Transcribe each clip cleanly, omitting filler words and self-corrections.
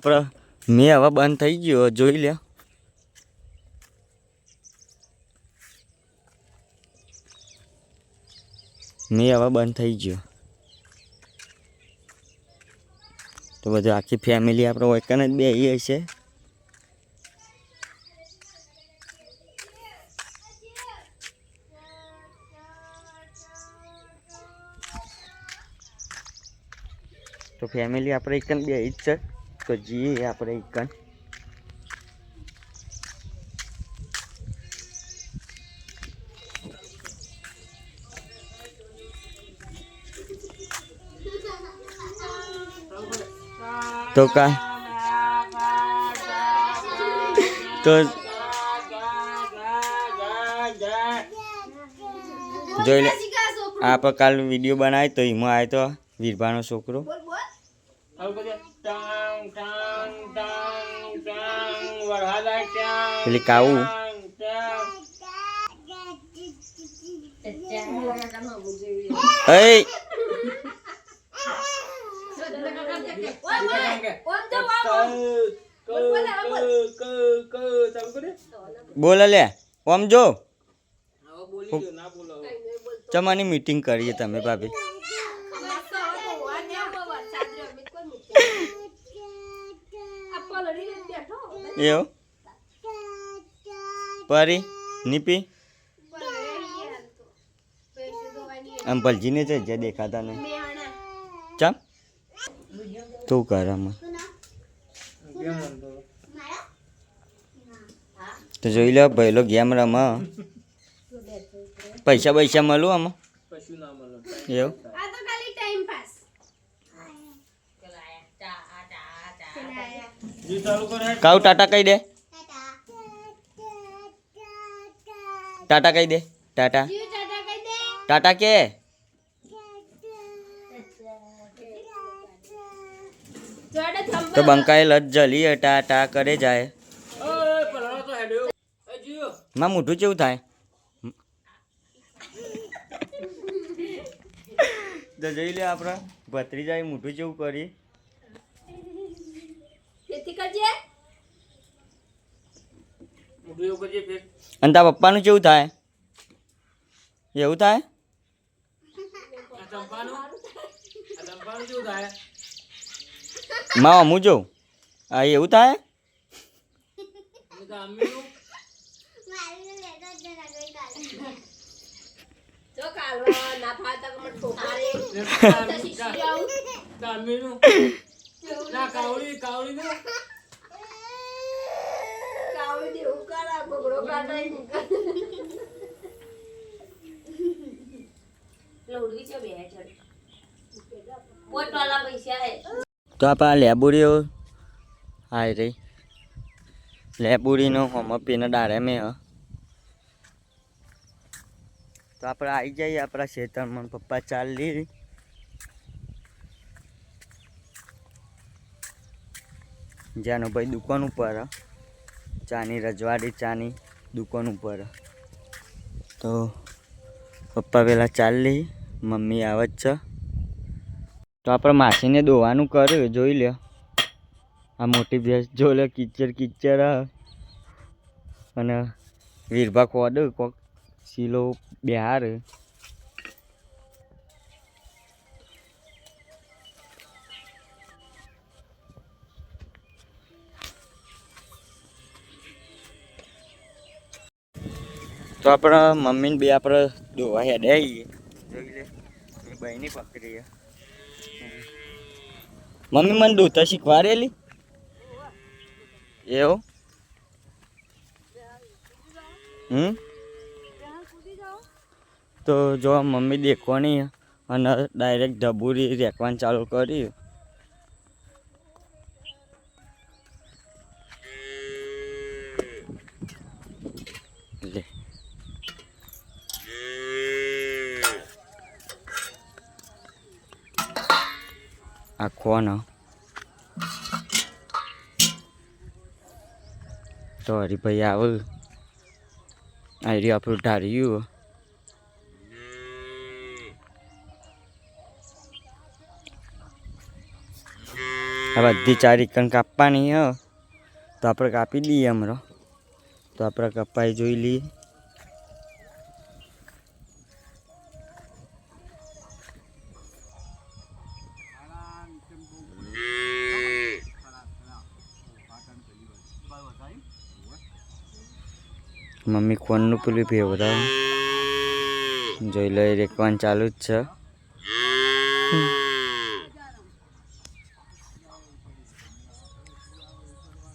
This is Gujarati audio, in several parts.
આપણે મેં હવે બંધ થઈ ગયો જોઈ લે મેં હવે બંધ થઈ ગયો તો બધું આખી ફેમિલી આપણે વૈકન જ બેહીએ છે તો ફેમિલી આપણે એકન બેહી જ છે તો જઈએ આપણે એકન તો કા તો જોઈ લે આપણે કાલ વિડીયો બનાવ્યો તો એમાં આવ્યો તો વીરભાનો છોકરો પેલી કાવું બોલે લે ઓમ જો ચમાની મીટિંગ કરીએ તમે ભાભી એવું પરી નીપી આમ ભલજીને છે જે દેખાતા નહીં ચમ તું કરામાં તો જોઈ લો પહેલો ગેમ રમ પૈસા પૈસા મળું આમાં એવું કાઉ ટાટા કહી દે ટાટા કહી દે ટાટા ટાટા કે તો બંકાએ લત જલી ટાટા કરે જાય માં મોઢું કેવું થાય તો જોઈ લે આપણા ભત્રીજાએ મોઢું કેવું કરી અને તારા પપ્પાનું કેવું થાય એવું થાય માં અમું જોઉં આ એવું થાય તો આપણા લેબુરીઓ હાય રહી લેબુરીનો હોમપીનો ડારે મેં તો આપણે આવી જઈએ આપણા ખેતરમાં પપ્પા ચાલી જ્યાંનો ભાઈ દુકાન ઉપર ચાની રજવાડી ચાની દુકાન ઉપર તો પપ્પા પેલા ચાલી મમ્મી આવે જ છે તો આપણે માસીને દોવાનું કર્યું જોઈ લ્યો આ મોટી ભેંસ જો લે કિચર કિચર અને વીરભા ખોડ કોક શીલો બિહાર તો આપણા મમ્મીને બે આપણે દોવા હેડે આવીએ જોઈ લે એ બહેની પકડી મમ્મી મને દોતા શીખવાડેલી એવું તો જો મમ્મી દેખવાની અને ડાયરેક્ટ ઢબુરી રેખવાનું ચાલુ કરી લે આ કોણ તો હરીભાઈ આવે આ રહ્યું આપણું ઢાર્યું આ બધી 4 એકન કાપવાની હ તો આપણે કાપી દઈએ હમણાં તો આપણે કપાઈ જોઈ લઈએ મમ્મી કોનનું પેલું ભેવરા જોઈ લો એ રેકવાનું ચાલુ જ છે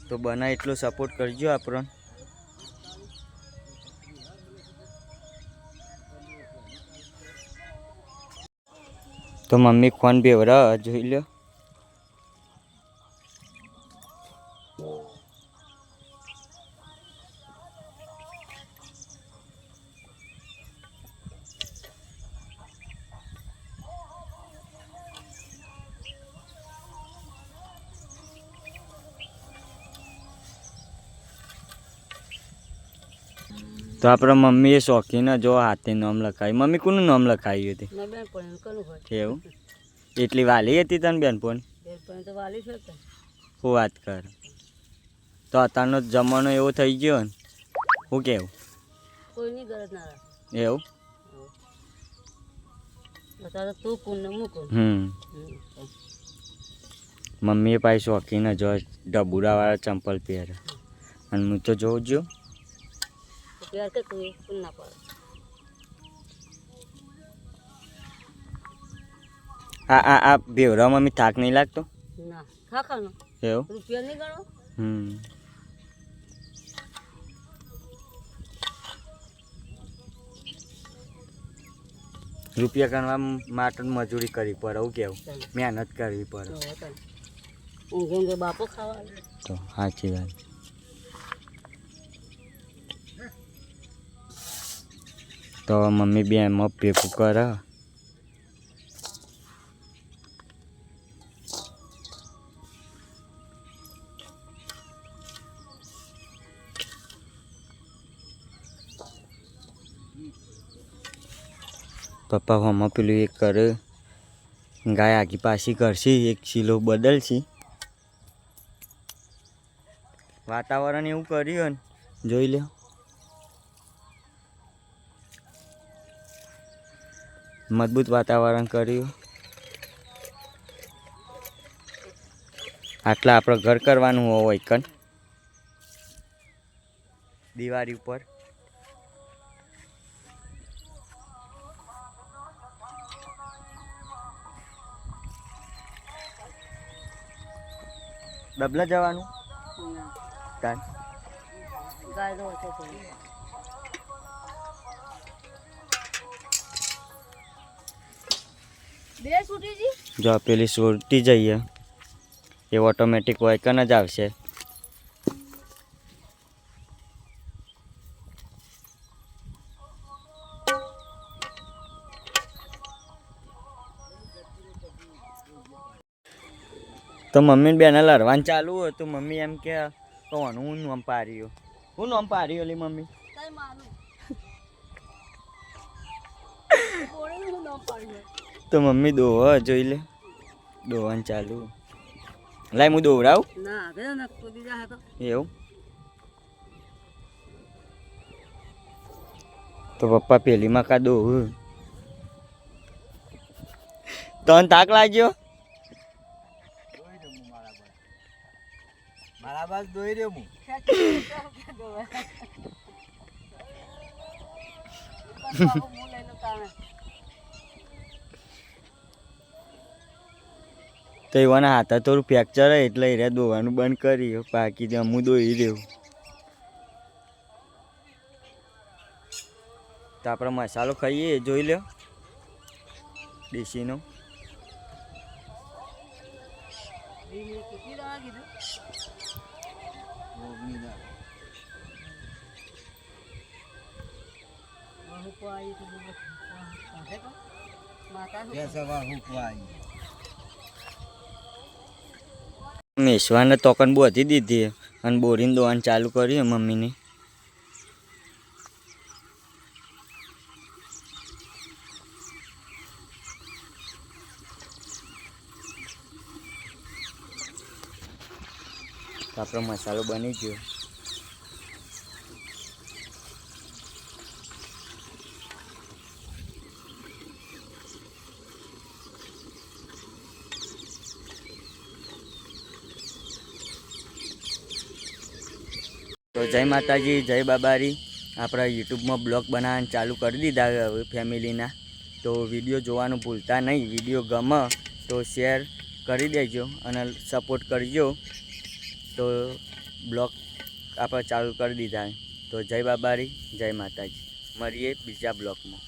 તો બના એટલો સપોર્ટ કરજો આપણને તો મમ્મી કોણ ભેવરા જોઈ લો તો આપણા મમ્મીએ શોખીને જો હાથે નામ લખાયું મમ્મી કોનું નામ લખાયું હતું એવું એટલી વાલી હતી તને બેનપણ હું વાત કર તો અત્યારનો જમાનો એવો થઈ ગયો ને હું કેવું એવું મમ્મીએ પાછી શોખીને જો ડબુડાવાળા ચંપલ પહેરે અને હું તો જોઉં છું આ ભેવરા મમ્મી થાક નહીં લાગતો એવું રૂપિયા ગણવા માટે મજૂરી કરવી પડે એવું કેવું મહેનત કરવી પડે બાપો ખાવા તો સાચી વાત તો મમ્મી બે એમાં ભેગું કરે પપ્પા હમણાં પેલું એક કરે ગાય આગી પાછી કરશે એક શીલો બદલશે વાતાવરણ એવું કર્યું ને જોઈ લો મજબૂત વાતાવરણ કર્યું આટલા આપણે ઘર કરવાનું હોય કન દિવાળી ઉપર ડબલા જવાનું જો પેલી છૂટી જઈએ એ ઓટોમેટિક વાયકન જ આવશે તો મમ્મી બેને લડવાનું ચાલુ હોય તો મમ્મી એમ કે કોનું હું નામ પાડ્યું હું નામ પાડ્યું ઓલી મમ્મી તો મમ્મી દોવા જોઈ લે દોવાનું ચાલુ લાય હું દોવડાવું એવું તો પપ્પા પેલીમાં કા દોવું તને તાક લાગ્યો બરાબર દોઈ રહ્યો હું તો એવાના હાથા થોડું ફ્રેક્ચર હોય એટલે એ દોવાનું બંધ કરી બાકી હું દોઈ રહ્યું તો આપણે મસાલો ખાઈએ જોઈ લો દેશીનો મેસવાને તોકન બોધી દીધી અને બોરીને દોવાનું ચાલુ કર્યું મમ્મીને તો આપણો મસાલો બની ગયો. તો જય માતાજી, જય બાબારી. આપણા યુટ્યુબમાં બ્લોગ બનાવવાનું ચાલુ કરી દીધા હવે ફેમિલીના. તો વિડીયો જોવાનું ભૂલતા નહીં. વિડીયો ગમે તો શેર કરી દેજો અને સપોર્ટ કરજો. તો બ્લોગ આપણે ચાલુ કરી દીધા. તો જય બાબારી, જય માતાજી. મળીએ બીજા બ્લોગમાં.